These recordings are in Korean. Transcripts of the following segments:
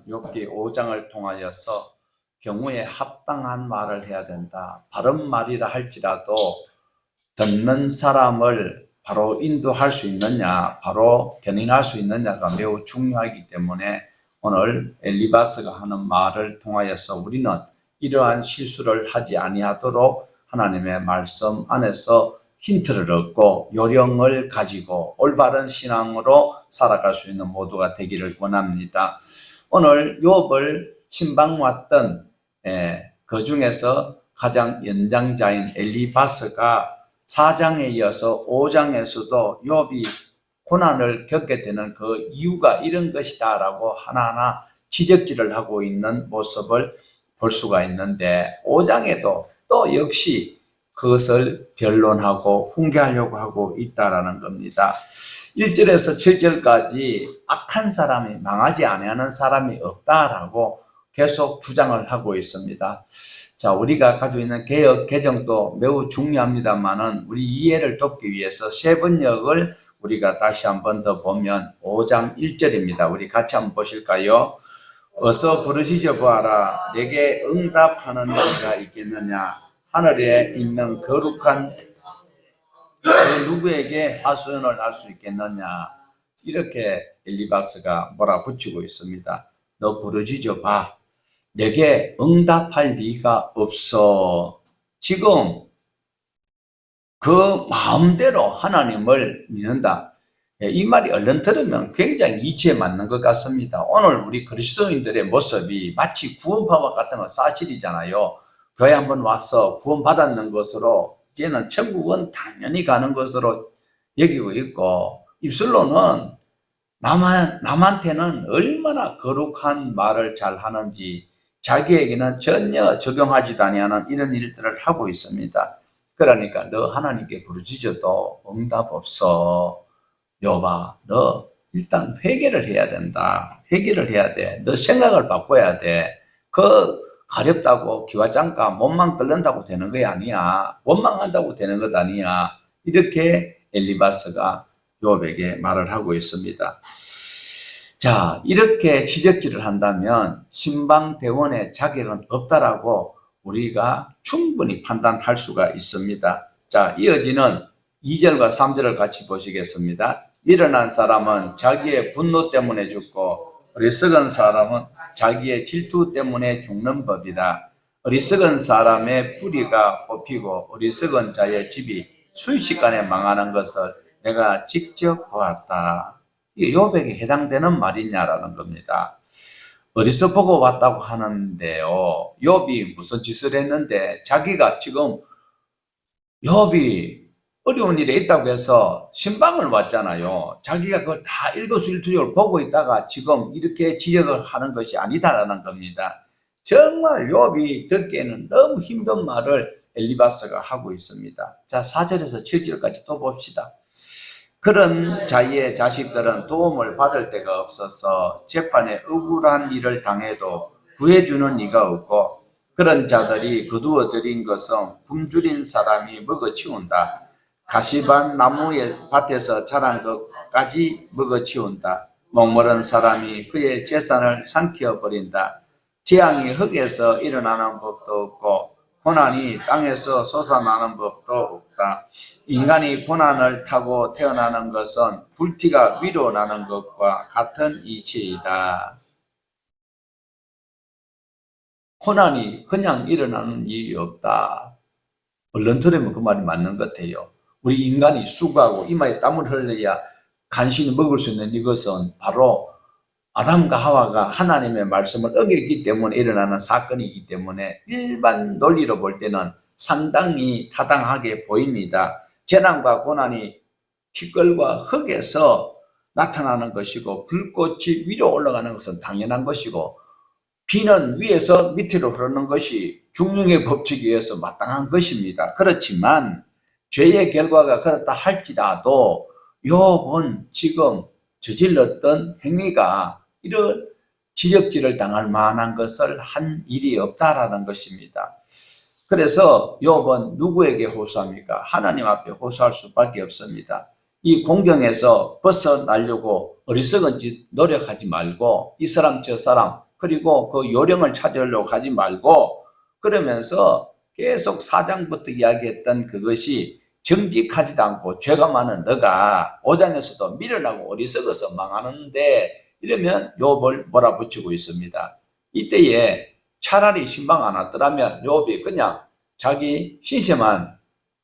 욥기 5장을 통하여서 경우에 합당한 말을 해야 된다. 바른 말이라 할지라도 듣는 사람을 바로 인도할 수 있느냐, 바로 견인할 수 있느냐가 매우 중요하기 때문에 오늘 엘리바스가 하는 말을 통하여서 우리는 이러한 실수를 하지 아니하도록 하나님의 말씀 안에서 힌트를 얻고 요령을 가지고 올바른 신앙으로 살아갈 수 있는 모두가 되기를 원합니다. 오늘 욥을 신방왔던 그 중에서 가장 연장자인 엘리바스가 4장에 이어서 5장에서도 욥이 고난을 겪게 되는 그 이유가 이런 것이다 라고 하나하나 지적질을 하고 있는 모습을 볼 수가 있는데 5장에도 또 역시 그것을 변론하고 훈계하려고 하고 있다라는 겁니다. 1절에서 7절까지 악한 사람이 망하지 아니하는 사람이 없다라고 계속 주장을 하고 있습니다. 자, 우리가 가지고 있는 개역 개정도 매우 중요합니다만은 우리 이해를 돕기 위해서 세 번역을 우리가 다시 한 번 더 보면 5장 1절입니다. 우리 같이 한번 보실까요? 어서 부르짖어 보아라. 내게 응답하는 이가 있겠느냐? 하늘에 있는 거룩한 그 누구에게 하소연을 할 수 있겠느냐? 이렇게 엘리바스가 몰아붙이고 있습니다. 너 부르짖어 봐. 내게 응답할 리가 없어. 지금 그 마음대로 하나님을 믿는다. 이 말이 얼른 들으면 굉장히 이치에 맞는 것 같습니다. 오늘 우리 그리스도인들의 모습이 마치 구원파와 같은 건 사실이잖아요. 교회 한번 와서 구원받았는 것으로 이제는 천국은 당연히 가는 것으로 여기고 있고, 입술로는 남한테는 얼마나 거룩한 말을 잘 하는지 자기에게는 전혀 적용하지도 아니하는 이런 일들을 하고 있습니다. 그러니까 너 하나님께 부르짖어도 응답 없어. 욥아, 너 일단 회개를 해야 된다. 회개를 해야 돼. 너 생각을 바꿔야 돼. 그 가렵다고 기와장가 몸만 끓는다고 되는 게 아니야. 원망한다고 되는 것 아니야. 이렇게 엘리바스가 욥에게 말을 하고 있습니다. 자, 이렇게 지적질을 한다면 신방대원의 자격은 없다라고 우리가 충분히 판단할 수가 있습니다. 자, 이어지는 2절과 3절을 같이 보시겠습니다. 일어난 사람은 자기의 분노 때문에 죽고 어리석은 사람은 자기의 질투 때문에 죽는 법이다. 어리석은 사람의 뿌리가 뽑히고 어리석은 자의 집이 순식간에 망하는 것을 내가 직접 보았다. 이게 욥에게 해당되는 말이냐라는 겁니다. 어디서 보고 왔다고 하는데요. 욥이 무슨 짓을 했는데 자기가 지금 욥이 어려운 일에 있다고 해서 신방을 왔잖아요. 자기가 그걸 다 일거수일투족을 보고 있다가 지금 이렇게 지적을 하는 것이 아니다라는 겁니다. 정말 욥이 듣기에는 너무 힘든 말을 엘리바스가 하고 있습니다. 자, 4절에서 7절까지 또 봅시다. 그런 자의 자식들은 도움을 받을 데가 없어서 재판에 억울한 일을 당해도 구해주는 이가 없고 그런 자들이 거두어 들인 것은 굶주린 사람이 먹어치운다. 가시반 나무의 밭에서 자란 것까지 먹어치운다. 목마른 사람이 그의 재산을 삼켜버린다. 재앙이 흙에서 일어나는 법도 없고 고난이 땅에서 솟아나는 법도 없다. 인간이 고난을 타고 태어나는 것은 불티가 위로 나는 것과 같은 이치이다. 고난이 그냥 일어나는 일이 없다. 얼른 들으면 그 말이 맞는 것 같아요. 우리 인간이 수고하고 이마에 땀을 흘려야 간신히 먹을 수 있는 이것은 바로 아담과 하와가 하나님의 말씀을 어겼기 때문에 일어나는 사건이기 때문에 일반 논리로 볼 때는 상당히 타당하게 보입니다. 재난과 고난이 티끌과 흙에서 나타나는 것이고 불꽃이 위로 올라가는 것은 당연한 것이고 비는 위에서 밑으로 흐르는 것이 중력의 법칙에 의해서 마땅한 것입니다. 그렇지만 죄의 결과가 그렇다 할지라도 욥은 지금 저질렀던 행위가 이런 지적질을 당할 만한 것을 한 일이 없다라는 것입니다. 그래서 욥은 누구에게 호소합니까? 하나님 앞에 호소할 수밖에 없습니다. 이 공경에서 벗어나려고 어리석은 짓 노력하지 말고 이 사람 저 사람 그리고 그 요령을 찾으려고 하지 말고 그러면서 계속 4장부터 이야기했던 그것이 정직하지도 않고 죄가 많은 너가 5장에서도 미련하고 어리석어서 망하는데 이러면 욥을 몰아붙이고 있습니다. 이때에 차라리 신방 안 왔더라면 욥이 그냥 자기 신세만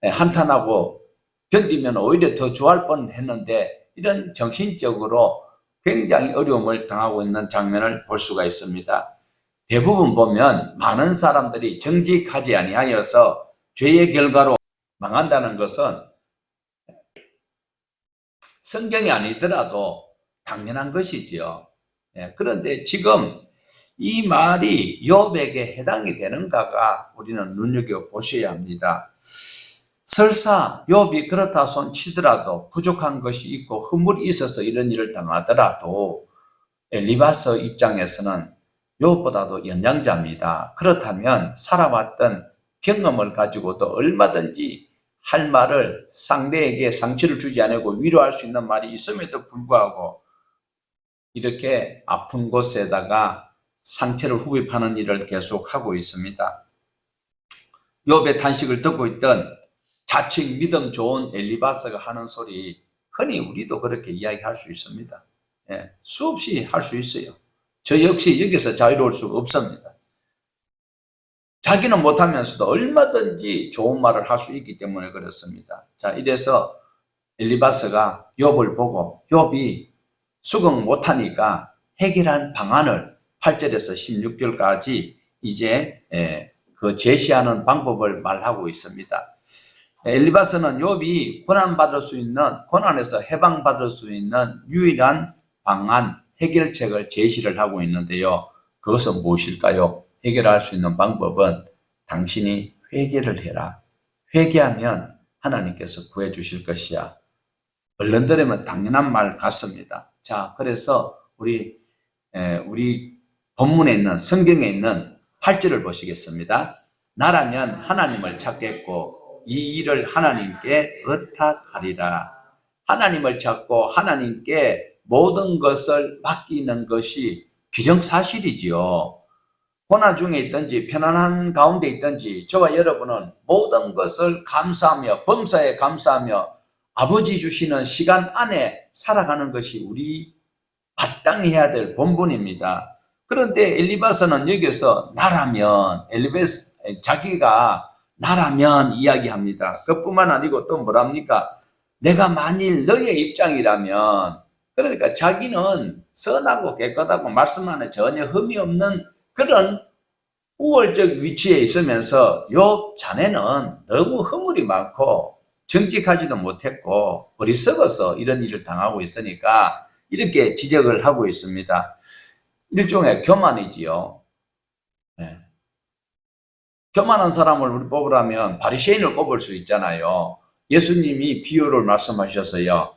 한탄하고 견디면 오히려 더 좋아할 뻔했는데 이런 정신적으로 굉장히 어려움을 당하고 있는 장면을 볼 수가 있습니다. 대부분 보면 많은 사람들이 정직하지 아니하여서 죄의 결과로 망한다는 것은 성경이 아니더라도 당연한 것이지요. 그런데 지금 이 말이 욥에게 해당이 되는가가 우리는 눈여겨보셔야 합니다. 설사 욥이 그렇다 손치더라도 부족한 것이 있고 허물이 있어서 이런 일을 당하더라도 엘리바스 입장에서는 욥보다도 연장자입니다. 그렇다면 살아왔던 경험을 가지고도 얼마든지 할 말을 상대에게 상처를 주지 않고 위로할 수 있는 말이 있음에도 불구하고 이렇게 아픈 곳에다가 상처를 후입하는 일을 계속하고 있습니다. 욥의 탄식을 듣고 있던 자칭 믿음 좋은 엘리바스가 하는 소리 흔히 우리도 그렇게 이야기할 수 있습니다. 수없이 할 수 있어요. 저 역시 여기서 자유로울 수가 없습니다. 자기는 못하면서도 얼마든지 좋은 말을 할 수 있기 때문에 그렇습니다. 자, 이래서 엘리바스가 욥을 보고 욥이 수긍 못하니까 해결한 방안을 8절에서 16절까지 이제 그 제시하는 방법을 말하고 있습니다. 엘리바스는 욥이 고난받을 수 있는, 고난에서 해방받을 수 있는 유일한 방안, 해결책을 제시를 하고 있는데요. 그것은 무엇일까요? 해결할 수 있는 방법은 당신이 회개를 해라. 회개하면 하나님께서 구해 주실 것이야. 얼른 들으면 당연한 말 같습니다. 자, 그래서 우리 본문에 있는 성경에 있는 8절을 보시겠습니다. 나라면 하나님을 찾겠고 이 일을 하나님께 의탁하리라. 하나님을 찾고 하나님께 모든 것을 맡기는 것이 기정사실이지요. 고난 중에 있든지 편안한 가운데 있든지 저와 여러분은 모든 것을 감사하며 범사에 감사하며 아버지 주시는 시간 안에 살아가는 것이 우리 마땅히 해야 될 본분입니다. 그런데 엘리바스는 여기서 나라면 자기가 나라면 이야기합니다. 그뿐만 아니고 또 뭐랍니까? 내가 만일 너의 입장이라면, 그러니까 자기는 선하고 깨끗하고 말씀 안에 전혀 흠이 없는 그런 우월적 위치에 있으면서 욥 자네는 너무 허물이 많고 정직하지도 못했고 어리석어서 이런 일을 당하고 있으니까 이렇게 지적을 하고 있습니다. 일종의 교만이지요. 교만한 사람을 우리 뽑으라면 바리새인을 꼽을 수 있잖아요. 예수님이 비유를 말씀하셨어요.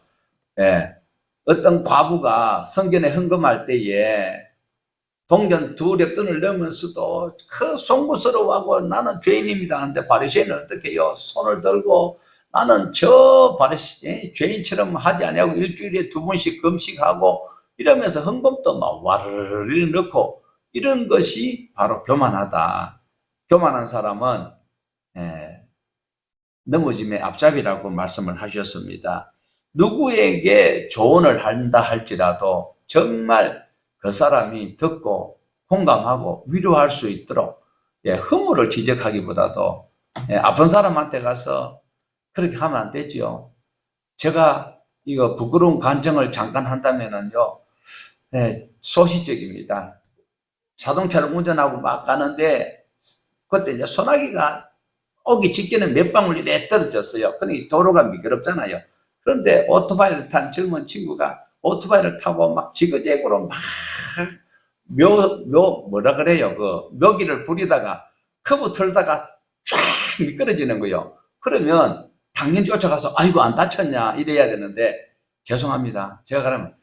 어떤 과부가 성전에 헌금할 때에 동전 2렙돈을 넣으면서도 그 송구스러워하고 나는 죄인입니다 하는데 바리새인은 어떻게 해요? 손을 들고 나는 저 바리새인 죄인처럼 하지 아니하고 일주일에 2번씩 금식하고 이러면서 헌금도 막 와르르 넣고 이런 것이 바로 교만하다. 교만한 사람은 넘어짐의 앞잡이라고 말씀을 하셨습니다. 누구에게 조언을 한다 할지라도 정말 그 사람이 듣고 공감하고 위로할 수 있도록 허물을 지적하기보다도 아픈 사람한테 가서 그렇게 하면 안 되지요. 제가 이거 부끄러운 간증을 잠깐 한다면은요, 소시적입니다. 자동차를 운전하고 막 가는데 그때 이제 소나기가 오기 직전에 몇 방울 이래 떨어졌어요. 그러니까 도로가 미끄럽잖아요. 그런데 오토바이를 탄 젊은 친구가 오토바이를 타고 막 지그재그로 막 뭐라 그래요? 그 묘기를 부리다가 커브 털다가 쫙 미끄러지는 거예요. 그러면 당연히 쫓아가서 아이고 안 다쳤냐 이래야 되는데 죄송합니다. 제가 그러면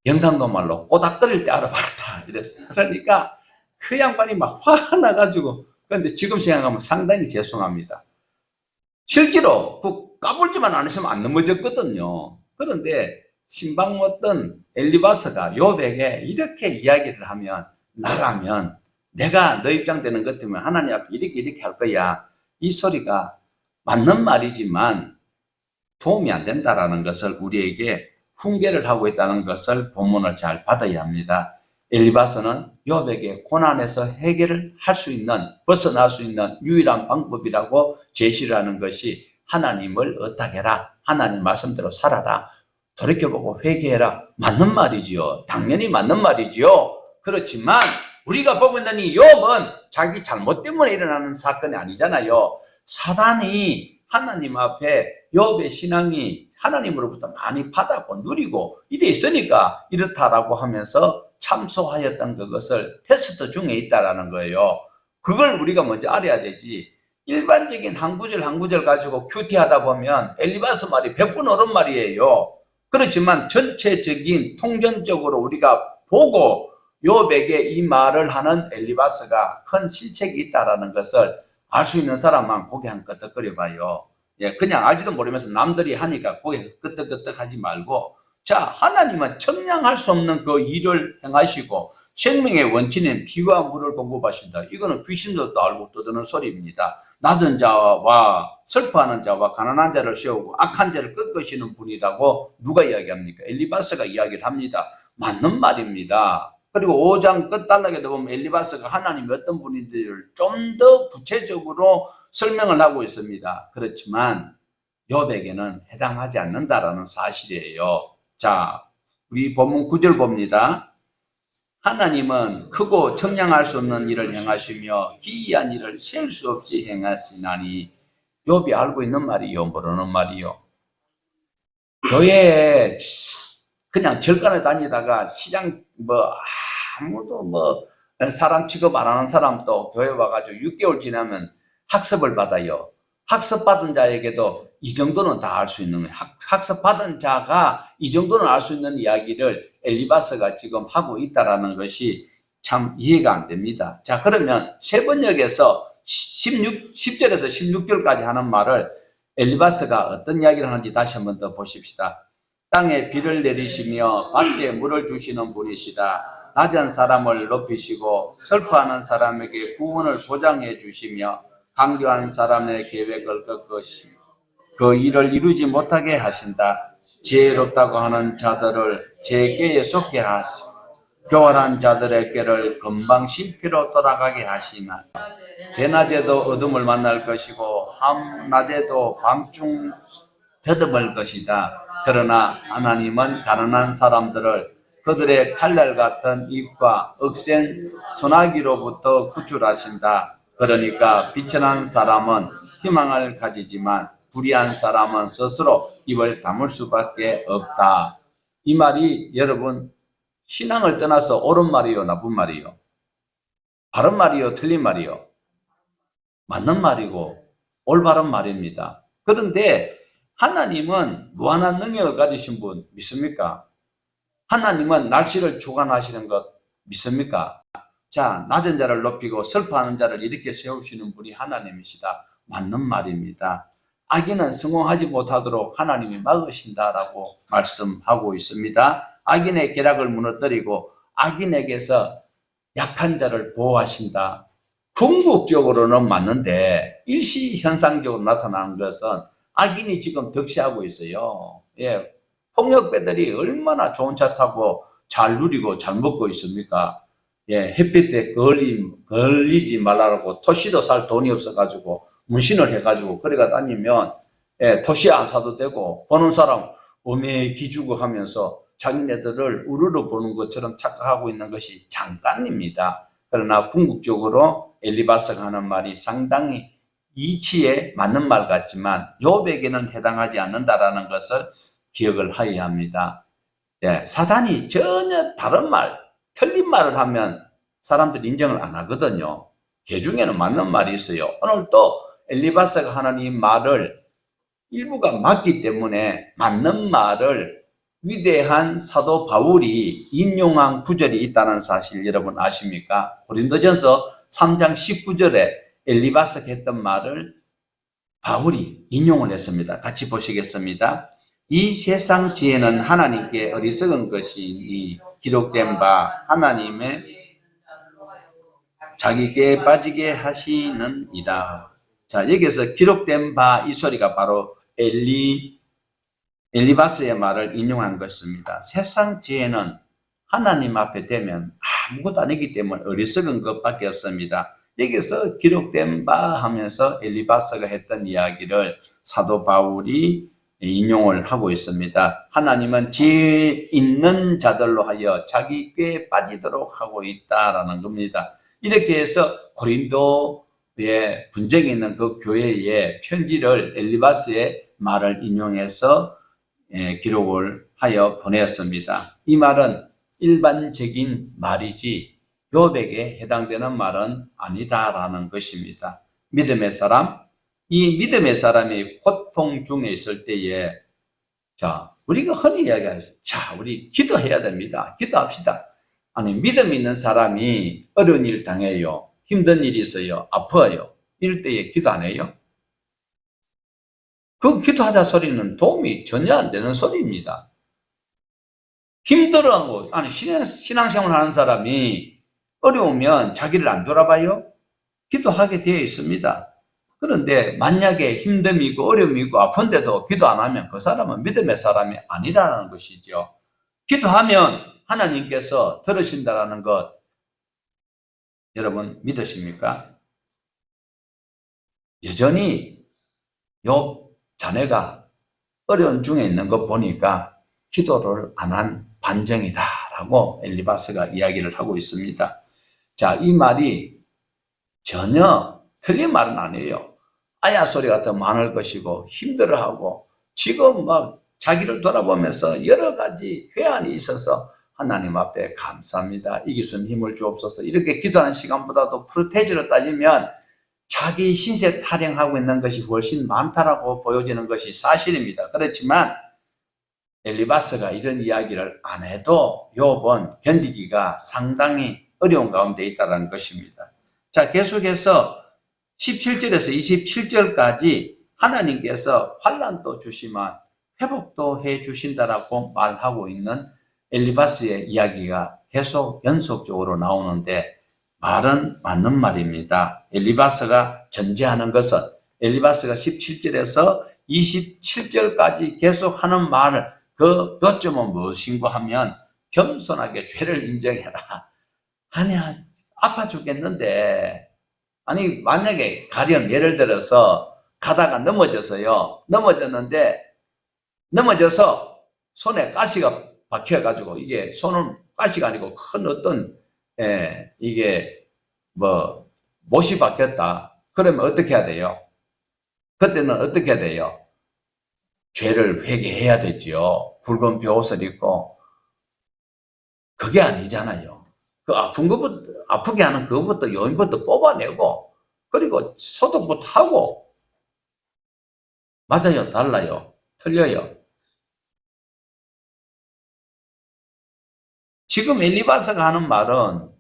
경상도 말로 꼬닥거릴 때 알아봤다 이랬어요. 그러니까 그 양반이 막 화가 나가지고 그런데 지금 생각하면 상당히 죄송합니다. 실제로 그 까불지만 안 했으면 안 넘어졌거든요. 그런데 신방 어떤 엘리바스가 욥에게 이렇게 이야기를 하면 나라면 내가 너 입장 되는 것 같으면 하나님 앞에 이렇게 할 거야. 이 소리가 맞는 말이지만 도움이 안 된다라는 것을 우리에게 훈계를 하고 있다는 것을 본문을 잘 받아야 합니다. 엘리바스는 욥에게 고난에서 해결을 할 수 있는, 벗어날 수 있는 유일한 방법이라고 제시를 하는 것이 하나님을 의탁해라. 하나님 말씀대로 살아라. 돌이켜보고 회개해라. 맞는 말이지요. 당연히 맞는 말이지요. 그렇지만 우리가 보고 있는 이 욥은 자기 잘못 때문에 일어나는 사건이 아니잖아요. 사단이 하나님 앞에 욥의 신앙이 하나님으로부터 많이 받았고 누리고 이래 있으니까 이렇다라고 하면서 참소하였던 그것을 테스트 중에 있다라는 거예요. 그걸 우리가 먼저 알아야 되지. 일반적인 한 구절 한 구절 가지고 큐티하다 보면 엘리바스 말이 100분 옳은 말이에요. 그렇지만 전체적인 통전적으로 우리가 보고 욥에게 이 말을 하는 엘리바스가 큰 실책이 있다라는 것을 알 수 있는 사람만 고개 한 끄덕거려 봐요. 예, 그냥 알지도 모르면서 남들이 하니까 고개 끄덕끄덕 하지 말고, 자, 하나님은 청량할 수 없는 그 일을 행하시고 생명의 원천인 피와 물을 공급하신다. 이거는 귀신들도 알고 떠드는 소리입니다. 낮은 자와 슬퍼하는 자와 가난한 자를 세우고 악한 자를 꺾으시는 분이라고 누가 이야기합니까? 엘리바스가 이야기를 합니다. 맞는 말입니다. 그리고 5장 끝단락에도 보면 엘리바스가 하나님이 어떤 분인지를 좀 더 구체적으로 설명을 하고 있습니다. 그렇지만 욥에게는 해당하지 않는다라는 사실이에요. 자, 우리 본문 9절 봅니다. 하나님은 크고 청량할 수 없는 일을 행하시며 기이한 일을 셀 수 없이 행하시나니. 욥이 알고 있는 말이요, 모르는 말이요. 교회에 그냥 절간에 다니다가 시장 아무도 사람 취급 안 하는 사람도 교회 와가지고 6개월 지나면 학습을 받아요. 학습받은 자에게도 이 정도는 다 알 수 있는 거예요. 학습받은 자가 이 정도는 알 수 있는 이야기를 엘리바스가 지금 하고 있다라는 것이 참 이해가 안 됩니다. 자, 그러면 세번역에서 10절에서 16절까지 하는 말을 엘리바스가 어떤 이야기를 하는지 다시 한번 더 보십시다. 땅에 비를 내리시며 밭에 물을 주시는 분이시다. 낮은 사람을 높이시고 슬퍼하는 사람에게 구원을 보장해 주시며 강교한 사람의 계획을 꺾으시며 그 일을 이루지 못하게 하신다. 지혜롭다고 하는 자들을 제 꾀에 속게 하시고 교활한 자들의 꾀를 금방 실패로 돌아가게 하시나. 대낮에도 어둠을 만날 것이고 밤낮에도 밤중 더듬을 것이다. 그러나 하나님은 가난한 사람들을 그들의 칼날 같은 입과 억센 소나기로부터 구출하신다. 그러니까 비천한 사람은 희망을 가지지만 불의한 사람은 스스로 입을 다물 수밖에 없다. 이 말이 여러분 신앙을 떠나서 옳은 말이요, 나쁜 말이요? 바른 말이요, 틀린 말이요? 맞는 말이고 올바른 말입니다. 그런데 하나님은 무한한 능력을 가지신 분 믿습니까? 하나님은 날씨를 주관하시는 것 믿습니까? 자, 낮은 자를 높이고 슬퍼하는 자를 이렇게 세우시는 분이 하나님이시다. 맞는 말입니다. 악인은 성공하지 못하도록 하나님이 막으신다라고 말씀하고 있습니다. 악인의 계략을 무너뜨리고 악인에게서 약한 자를 보호하신다. 궁극적으로는 맞는데 일시현상적으로 나타나는 것은 악인이 지금 득세하고 있어요. 예, 폭력배들이 얼마나 좋은 차 타고 잘 누리고 잘 먹고 있습니까? 예, 햇빛에 걸리지 말라고 토시도 살 돈이 없어가지고 문신을 해가지고 그래가 다니면 예, 토시 안 사도 되고 보는 사람 오메 기주고 하면서 자기네들을 우르르 보는 것처럼 착각하고 있는 것이 잠깐입니다. 그러나 궁극적으로 엘리바스가 하는 말이 상당히 이치에 맞는 말 같지만 욥에게는 해당하지 않는다라는 것을 기억을 하여야 합니다. 예, 사단이 전혀 다른 말, 틀린 말을 하면 사람들이 인정을 안 하거든요. 그 중에는 맞는 말이 있어요. 오늘 또 엘리바스가 하는 이 말을 일부가 맞기 때문에 맞는 말을 위대한 사도 바울이 인용한 구절이 있다는 사실 여러분 아십니까? 고린도전서 3장 19절에 엘리바스가 했던 말을 바울이 인용을 했습니다. 같이 보시겠습니다. 이 세상 지혜는 하나님께 어리석은 것이니 기록된 바 하나님의 자기 꾀에 빠지게 하시는 이다. 자, 여기서 기록된 바 이 소리가 바로 엘리바스의 말을 인용한 것입니다. 세상 지혜는 하나님 앞에 되면 아무것도 아니기 때문에 어리석은 것밖에 없습니다. 여기서 기록된 바 하면서 엘리바스가 했던 이야기를 사도 바울이 인용을 하고 있습니다. 하나님은 지혜 있는 자들로 하여 자기 꾀에 빠지도록 하고 있다라는 겁니다. 이렇게 해서 고린도에 분쟁이 있는 그 교회의 편지를 엘리바스의 말을 인용해서 기록을 하여 보냈습니다. 이 말은 일반적인 말이지 욥에게 해당되는 말은 아니다라는 것입니다. 믿음의 사람, 이 믿음의 사람이 고통 중에 있을 때에 자, 우리가 흔히 이야기하죠. 자, 우리 기도해야 됩니다. 기도합시다. 아니, 믿음 있는 사람이 어려운 일 당해요. 힘든 일이 있어요. 아파요. 이럴 때에 기도 안 해요? 그 기도하자 소리는 도움이 전혀 안 되는 소리입니다. 힘들어하고, 아니, 신앙생활 하는 사람이 어려우면 자기를 안 돌아봐요? 기도하게 되어 있습니다. 그런데 만약에 힘듦이 있고 어려움이 있고 아픈데도 기도 안 하면 그 사람은 믿음의 사람이 아니라는 것이죠. 기도하면 하나님께서 들으신다라는 것 여러분 믿으십니까? 여전히 욥 자네가 어려운 중에 있는 거 보니까 기도를 안 한 반증이다라고 엘리바스가 이야기를 하고 있습니다. 자, 이 말이 전혀 틀린 말은 아니에요. 아야 소리가 더 많을 것이고 힘들어하고 지금 막 자기를 돌아보면서 여러 가지 회한이 있어서 하나님 앞에 감사합니다. 이기순 힘을 주옵소서. 이렇게 기도하는 시간보다도 프로테이지로 따지면 자기 신세 타령하고 있는 것이 훨씬 많다라고 보여지는 것이 사실입니다. 그렇지만 엘리바스가 이런 이야기를 안 해도 욥은 견디기가 상당히 어려운 가운데 있다는 것입니다. 자, 계속해서 17절에서 27절까지 하나님께서 환난도 주시만 회복도 해 주신다라고 말하고 있는 엘리바스의 이야기가 계속 연속적으로 나오는데 말은 맞는 말입니다. 엘리바스가 전제하는 것은 엘리바스가 17절에서 27절까지 계속 하는 말을 그 요점은 무엇인가 하면 겸손하게 죄를 인정해라. 아니야, 아파 죽겠는데 아니 만약에 가령 예를 들어서 가다가 넘어졌는데 넘어져서 손에 가시가 박혀가지고 이게 손은 가시가 아니고 큰 어떤 이게 뭐 못이 박혔다. 그러면 어떻게 해야 돼요? 그때는 어떻게 해야 돼요? 죄를 회개해야 되지요. 붉은 벼옷을 입고. 그게 아니잖아요. 그 아픈 것부터, 아프게 하는 그것부터 요인부터 뽑아내고, 그리고 소독부터 하고. 맞아요? 달라요? 틀려요? 지금 엘리바스가 하는 말은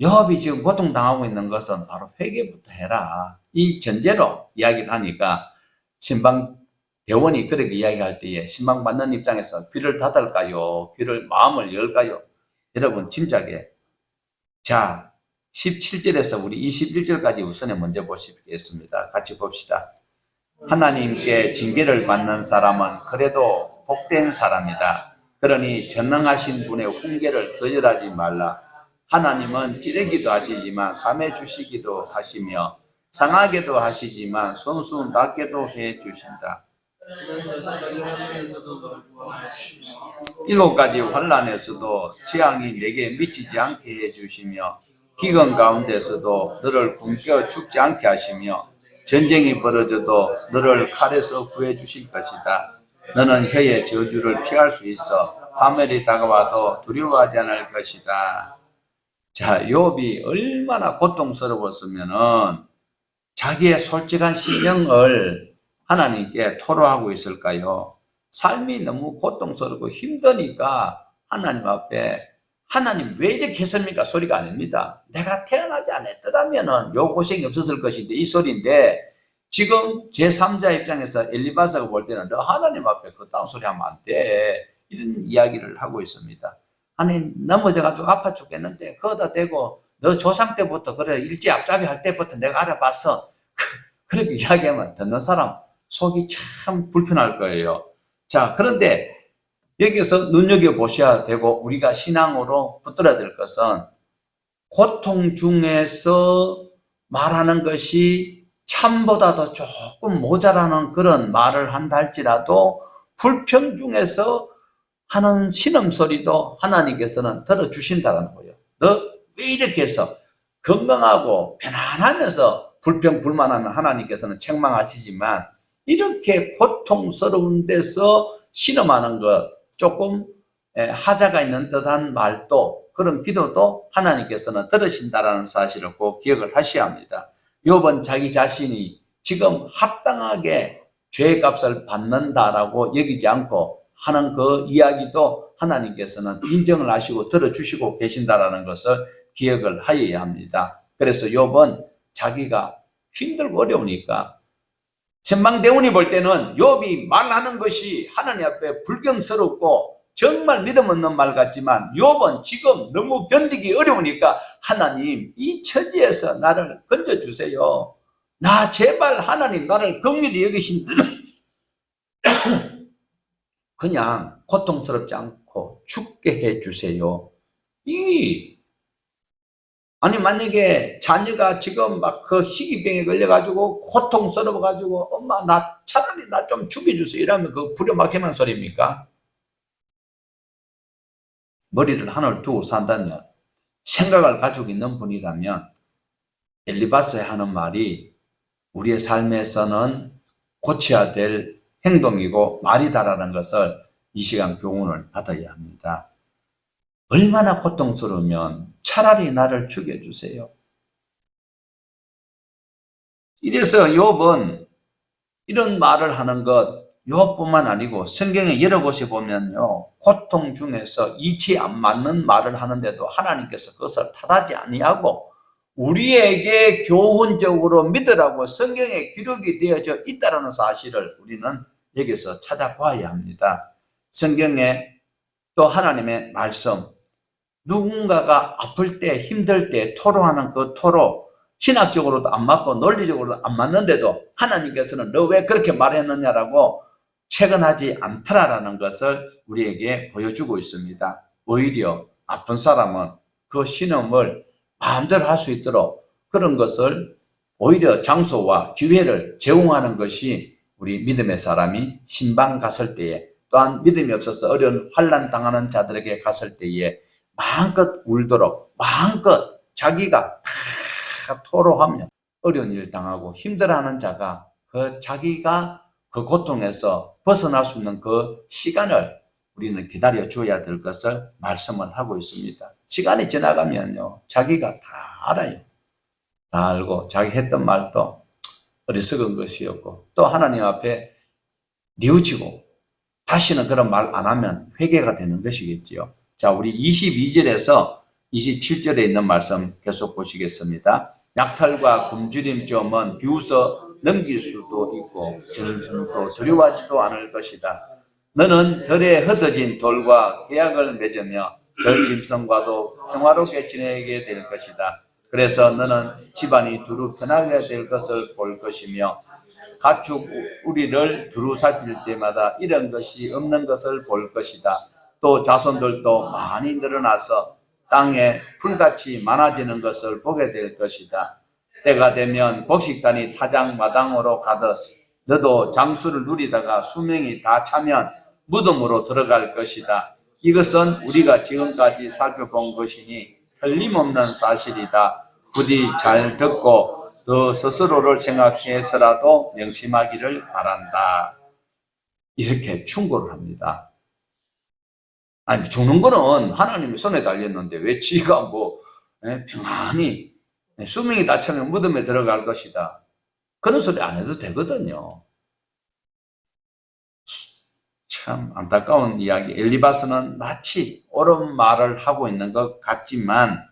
욥이 지금 고통당하고 있는 것은 바로 회개부터 해라. 이 전제로 이야기를 하니까 신방 대원이 그렇게 이야기할 때에 신방 받는 입장에서 귀를 닫을까요? 마음을 열까요? 여러분 짐작해. 자, 17절에서 우리 21절까지 우선에 먼저 보시겠습니다. 같이 봅시다. 하나님께 징계를 받는 사람은 그래도 복된 사람이다. 그러니 전능하신 분의 훈계를 거절하지 말라. 하나님은 찌르기도 하시지만 삼해 주시기도 하시며 상하게도 하시지만 손수 낫게도 해 주신다. 7가지 환난에서도 재앙이 내게 미치지 않게 해주시며 기근 가운데서도 너를 굶겨 죽지 않게 하시며 전쟁이 벌어져도 너를 칼에서 구해주실 것이다. 너는 혀의 저주를 피할 수 있어 파멸이 다가와도 두려워하지 않을 것이다. 자, 욥이 얼마나 고통스러웠으면은 자기의 솔직한 심령을 하나님께 토로하고 있을까요? 삶이 너무 고통스럽고 힘드니까 하나님 앞에 하나님 왜 이렇게 했습니까? 소리가 아닙니다. 내가 태어나지 않았더라면은 요 고생이 없었을 것인데 이 소리인데 지금 제3자 입장에서 엘리바스가 볼 때는 너 하나님 앞에 그딴 소리 하면 안 돼. 이런 이야기를 하고 있습니다. 아니 넘어져가지고 아파 죽겠는데 거기다 대고 너 조상 때부터 그래 일제 앞잡이 할 때부터 내가 알아봤어. 그렇게 이야기하면 듣는 사람 속이 참 불편할 거예요. 자, 그런데 여기서 눈여겨보셔야 되고 우리가 신앙으로 붙들어야 될 것은 고통 중에서 말하는 것이 참보다도 조금 모자라는 그런 말을 한다 할지라도 불평 중에서 하는 신음소리도 하나님께서는 들어주신다는 거예요. 너 왜 이렇게 해서 건강하고 편안하면서 불평 불만하면 하나님께서는 책망하시지만 이렇게 고통스러운 데서 신음하는 것 조금 하자가 있는 듯한 말도 그런 기도도 하나님께서는 들으신다라는 사실을 꼭 기억을 하셔야 합니다. 욥은 자기 자신이 지금 합당하게 죄의 값을 받는다라고 여기지 않고 하는 그 이야기도 하나님께서는 인정을 하시고 들어주시고 계신다라는 것을 기억을 하여야 합니다. 그래서 욥은 자기가 힘들고 어려우니까 천망대운이 볼 때는 욥이 말하는 것이 하나님 앞에 불경스럽고 정말 믿음 없는 말 같지만 욥은 지금 너무 견디기 어려우니까 하나님 이 처지에서 나를 건져주세요. 나 제발 하나님 나를 긍휼히 여기신 그냥 고통스럽지 않고 죽게 해주세요. 아니 만약에 자녀가 지금 막 그 희귀병에 걸려가지고 고통스러워가지고 엄마 나 차라리 나 좀 죽여주세요 이러면 그 부려막히는 소리입니까? 머리를 하늘 두고 산다면 생각을 가지고 있는 분이라면 엘리바스에 하는 말이 우리의 삶에서는 고쳐야 될 행동이고 말이다라는 것을 이 시간 교훈을 받아야 합니다. 얼마나 고통스러우면 차라리 나를 죽여주세요. 이래서 욥은 이런 말을 하는 것 욥뿐만 아니고 성경에 여러 곳에 보면요 고통 중에서 이치 안 맞는 말을 하는데도 하나님께서 그것을 탓하지 아니하고 우리에게 교훈적으로 믿으라고 성경에 기록이 되어져 있다는 사실을 우리는 여기서 찾아봐야 합니다. 성경에 또 하나님의 말씀 누군가가 아플 때 힘들 때 토로하는 그 토로 신학적으로도 안 맞고 논리적으로도 안 맞는데도 하나님께서는 너 왜 그렇게 말했느냐라고 채근하지 않더라라는 것을 우리에게 보여주고 있습니다. 오히려 아픈 사람은 그 신음을 마음대로 할 수 있도록 그런 것을 오히려 장소와 기회를 제공하는 것이 우리 믿음의 사람이 신방 갔을 때에 또한 믿음이 없어서 어려운 환난 당하는 자들에게 갔을 때에 마음껏 울도록 마음껏 자기가 다 토로하며 어려운 일을 당하고 힘들어하는 자가 그 자기가 그 고통에서 벗어날 수 있는 그 시간을 우리는 기다려 줘야 될 것을 말씀을 하고 있습니다. 시간이 지나가면요 자기가 다 알아요. 다 알고 자기 했던 말도 어리석은 것이었고 또 하나님 앞에 뉘우치고 다시는 그런 말 안 하면 회개가 되는 것이겠지요. 자, 우리 22절에서 27절에 있는 말씀 계속 보시겠습니다. 약탈과 굶주림 점은 비웃어 넘길 수도 있고 전심도 두려워하지도 않을 것이다. 너는 덜에 흩어진 돌과 계약을 맺으며 덜 짐승과도 평화롭게 지내게 될 것이다. 그래서 너는 집안이 두루 편하게 될 것을 볼 것이며 가축 우리를 두루 살필 때마다 이런 것이 없는 것을 볼 것이다. 또 자손들도 많이 늘어나서 땅에 풀같이 많아지는 것을 보게 될 것이다. 때가 되면 곡식단이 타작마당으로 가듯 너도 장수를 누리다가 수명이 다 차면 무덤으로 들어갈 것이다. 이것은 우리가 지금까지 살펴본 것이니 틀림없는 사실이다. 부디 잘 듣고 너 스스로를 생각해서라도 명심하기를 바란다. 이렇게 충고를 합니다. 아니 죽는 거는 하나님의 손에 달렸는데 왜 지가 뭐 평안히 수명이 다 차면 무덤에 들어갈 것이다. 그런 소리 안 해도 되거든요. 참 안타까운 이야기. 엘리바스는 마치 옳은 말을 하고 있는 것 같지만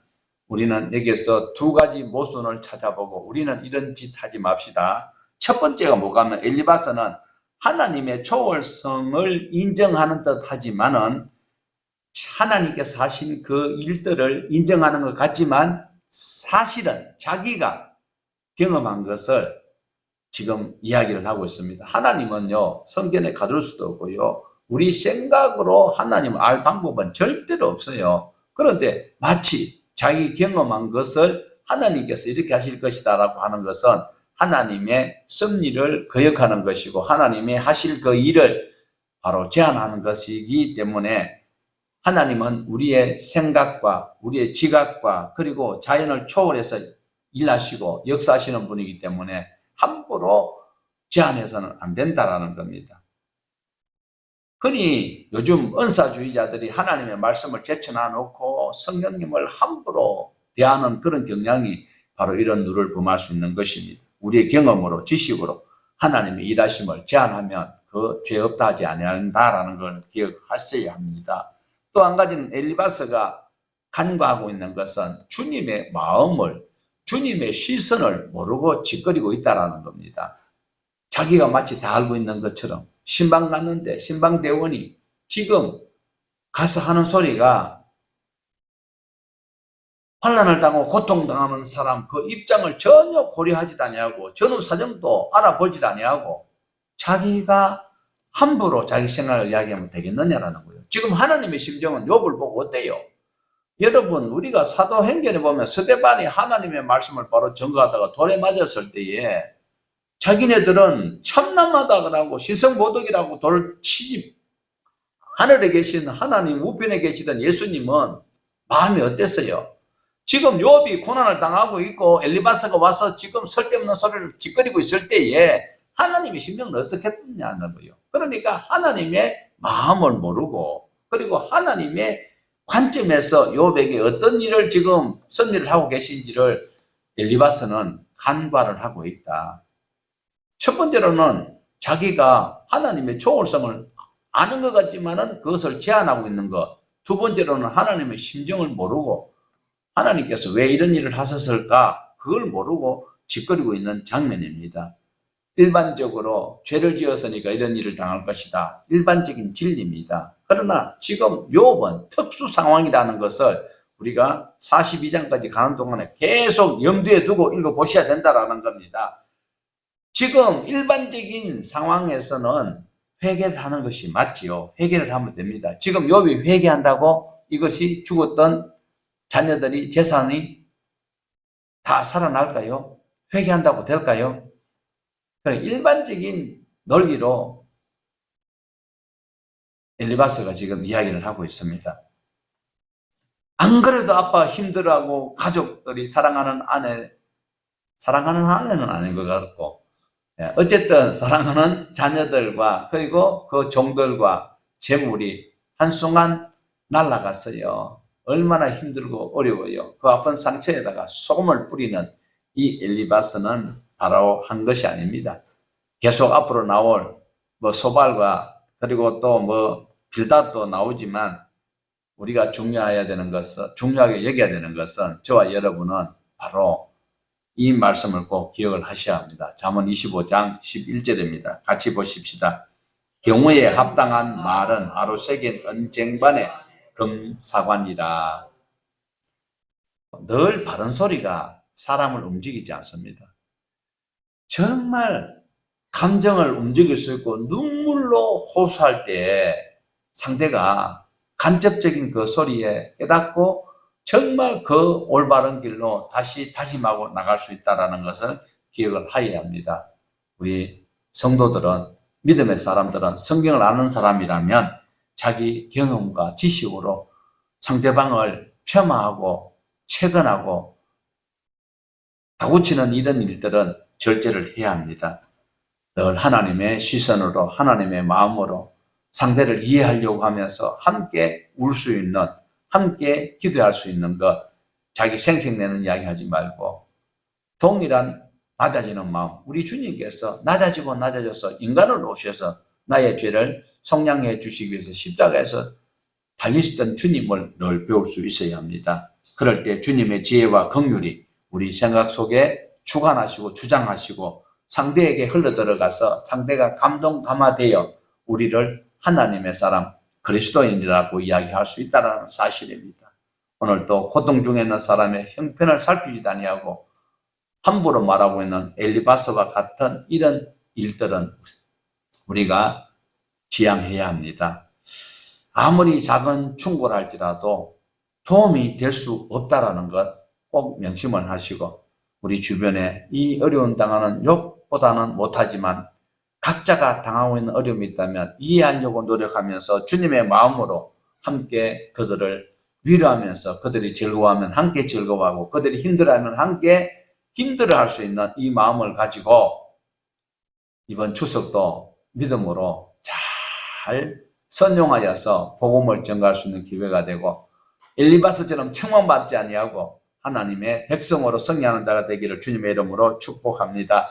우리는 여기서 두 가지 모순을 찾아보고 우리는 이런 짓 하지 맙시다. 첫 번째가 뭐가 하면 엘리바스는 하나님의 초월성을 인정하는 듯 하지만은 하나님께서 하신 그 일들을 인정하는 것 같지만 사실은 자기가 경험한 것을 지금 이야기를 하고 있습니다. 하나님은요, 성경에 가둘 수도 없고요, 우리 생각으로 하나님을 알 방법은 절대로 없어요. 그런데 마치 자기 경험한 것을 하나님께서 이렇게 하실 것이다 라고 하는 것은 하나님의 섭리를 거역하는 것이고 하나님의 하실 그 일을 바로 제한하는 것이기 때문에 하나님은 우리의 생각과 우리의 지각과 그리고 자연을 초월해서 일하시고 역사하시는 분이기 때문에 함부로 제한해서는 안 된다라는 겁니다. 흔히 요즘 은사주의자들이 하나님의 말씀을 제쳐놔놓고 성령님을 함부로 대하는 그런 경향이 바로 이런 누를 범할 수 있는 것입니다. 우리의 경험으로 지식으로 하나님의 일하심을 제한하면 그 죄 없다 하지 아니한다라는 걸 기억하셔야 합니다. 또 한 가지는 엘리바스가 간과하고 있는 것은 주님의 마음을, 주님의 시선을 모르고 짓거리고 있다는 겁니다. 자기가 마치 다 알고 있는 것처럼 신방 갔는데 신방대원이 지금 가서 하는 소리가 환난을 당하고 고통당하는 사람 그 입장을 전혀 고려하지도 아니하고 전후 사정도 알아보지도 아니하고 자기가 함부로 자기 생각을 이야기하면 되겠느냐라는 거예요. 지금 하나님의 심정은 욥을 보고 어때요? 여러분, 우리가 사도행전에 보면 스데반이 하나님의 말씀을 바로 전거하다가 돌에 맞았을 때에 자기네들은 참남하다고 신성모독이라고 돌을 치지, 하늘에 계신 하나님 우편에 계시던 예수님은 마음이 어땠어요? 지금 욥이 고난을 당하고 있고 엘리바스가 와서 지금 쓸데없는 소리를 짓거리고 있을 때에 하나님의 심정은 어떻게 했냐는 거예요. 그러니까 하나님의 마음을 모르고 그리고 하나님의 관점에서 욥에게 어떤 일을 지금 섭리를 하고 계신지를 엘리바스는 간과를 하고 있다. 첫 번째로는 자기가 하나님의 초월성을 아는 것 같지만은 그것을 제한하고 있는 것. 두 번째로는 하나님의 심정을 모르고 하나님께서 왜 이런 일을 하셨을까? 그걸 모르고 짓거리고 있는 장면입니다. 일반적으로 죄를 지었으니까 이런 일을 당할 것이다. 일반적인 진리입니다. 그러나 지금 욥은 특수 상황이라는 것을 우리가 42장까지 가는 동안에 계속 염두에 두고 읽어보셔야 된다는 겁니다. 지금 일반적인 상황에서는 회개를 하는 것이 맞지요. 회개를 하면 됩니다. 지금 욥이 회개한다고 이것이 죽었던 자녀들이 재산이 다 살아날까요? 회개한다고 될까요? 일반적인 논리로 엘리바스가 지금 이야기를 하고 있습니다. 안 그래도 아빠 힘들어하고 가족들이 사랑하는 아내는 아닌 것 같고, 어쨌든 사랑하는 자녀들과 그리고 그 종들과 재물이 한순간 날아갔어요. 얼마나 힘들고 어려워요. 그 아픈 상처에다가 소금을 뿌리는 이 엘리바스는 바로 한 것이 아닙니다. 계속 앞으로 나올 소발과 그리고 또 빌닷도 나오지만 우리가 중요하게 여겨야 되는 것은 저와 여러분은 바로 이 말씀을 꼭 기억을 하셔야 합니다. 잠언 25장 11절입니다. 같이 보십시다. 경우에 합당한 말은 아로새긴 은쟁반의 금사관이라. 늘 바른 소리가 사람을 움직이지 않습니다. 정말 감정을 움직일 수 있고 눈물로 호소할 때 상대가 간접적인 그 소리에 깨닫고 정말 그 올바른 길로 다시 다짐하고 나갈 수 있다는 것을 기억을 하여야 합니다. 우리 성도들은, 믿음의 사람들은, 성경을 아는 사람이라면 자기 경험과 지식으로 상대방을 폄하하고 채근하고 다구치는 이런 일들은 절제를 해야 합니다. 늘 하나님의 시선으로, 하나님의 마음으로 상대를 이해하려고 하면서 함께 울 수 있는, 함께 기도할 수 있는 것, 자기 생색내는 이야기 하지 말고 동일한 낮아지는 마음, 우리 주님께서 낮아지고 낮아져서 인간을 오셔서 나의 죄를 속량해 주시기 위해서 십자가에서 달리시던 주님을 늘 배울 수 있어야 합니다. 그럴 때 주님의 지혜와 긍휼이 우리 생각 속에 주관하시고 주장하시고 상대에게 흘러들어가서 상대가 감동감화되어 우리를 하나님의 사람, 그리스도인이라고 이야기할 수 있다는 사실입니다. 오늘 또 고통 중에 있는 사람의 형편을 살피지도 아니하고 함부로 말하고 있는 엘리바스와 같은 이런 일들은 우리가 지양해야 합니다. 아무리 작은 충고를 할지라도 도움이 될 수 없다라는 것 꼭 명심을 하시고, 우리 주변에 이 어려운 당하는 욕보다는 못하지만 각자가 당하고 있는 어려움이 있다면 이해하려고 노력하면서 주님의 마음으로 함께 그들을 위로하면서 그들이 즐거워하면 함께 즐거워하고 그들이 힘들어하면 함께 힘들어할 수 있는 이 마음을 가지고 이번 추석도 믿음으로 잘 선용하여서 복음을 전가할 수 있는 기회가 되고 엘리바스처럼 책망받지 아니하고 하나님의 백성으로 승리하는 자가 되기를 주님의 이름으로 축복합니다.